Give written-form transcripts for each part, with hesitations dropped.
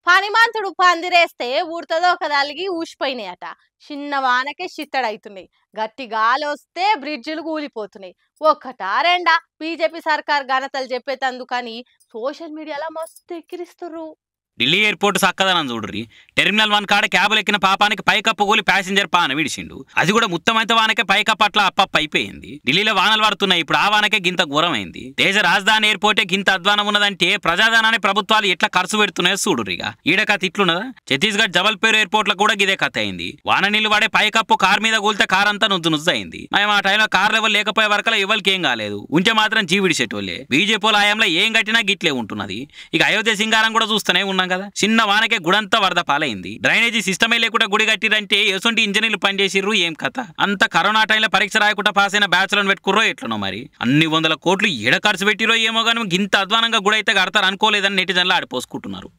పనిమంతుడు పందిరేస్తే ఉడతదో ఒకదాలిగి ఊసిపోయినాయట. చిన్న వానకే చిత్తడైతున్నాయి. గట్టి గాలొస్తే బ్రిడ్జిలు కూలిపోతున్నాయి. ఒక్కటా రెండా బీజేపీ సర్కార్ ఘనతలు చెప్పేతందుకని సోషల్ మీడియాలో మస్తు ఎక్కిరిస్తుర్రు. ఢిల్లీ ఎయిర్పోర్ట్ సక్కదనం చూడ్రి. టెర్మినల్ 1 కాడ క్యాబులు ఎక్కిన పాపానికి పైకప్పు కూలి ప్యాసింజర్ పాన విడిచిండు. అది కూడా ముత్తమైతే వానకే పైకప్పు అట్లా అప్పప్ప అయిపోయింది. ఢిల్లీలో వానలు పడుతున్నాయి. ఇప్పుడు ఆ వానకే గింత ఘోరమైంది. దేశ రాజధాని ఎయిర్పోర్టే గింత అధ్వానం ఉన్నదంటే ప్రజాధనాన్ని ప్రభుత్వాలు ఎట్లా ఖర్చు పెడుతున్నాయో చూడురిగా. ఈడ కథ ఇట్లున్నదా? ఛత్తీస్గఢ్ జబల్పూర్ ఎయిర్పోర్ట్ లో కూడా గిదే కథ అయింది. వాన నీళ్లు పడే పైకప్పు కార్ మీద కూలితే కార్ అంతా నుజ్జు అయింది. మేము ఆ టైంలో కార్ లెవెల్ లేకపోయే వరకలా ఎవరికి ఏం కాలేదు. ఉంటే మాత్రం జీవిడిసేటోళ్ళే. బీజేపీ ఆయంలో ఏం కట్టినా గిట్లే ఉంటున్నది. ఇక అయోధ్య సింగారం కూడా చూస్తూనే ఉన్నాం కదా. చిన్న వానకే గుడంతా వరద పాలైంది. డ్రైనేజీ సిస్టమే లేకుండా గుడి కట్టిరంటే ఎసొంటి ఇంజనీర్లు పనిచేసిర్రు. ఏం కథ? అంత కరోనా టైంలో పరీక్ష రాయకుండా పాస్ అయిన బ్యాచ్లను పెట్టుకుర్రో ఎట్లనో మరి. అన్ని వందల కోట్లు ఎడ ఖర్చు పెట్టిరో ఏమో కానీ గింత అధ్వానంగా గుడి అయితే కడతారు అనుకోలేదని నెటిజన్లు ఆడిపోసుకుంటున్నారు.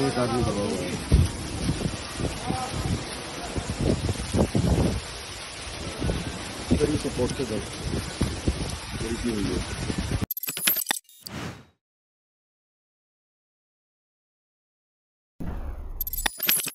एक आदमी दबा हुआ है। सपोर्ट से दर्द हुई है।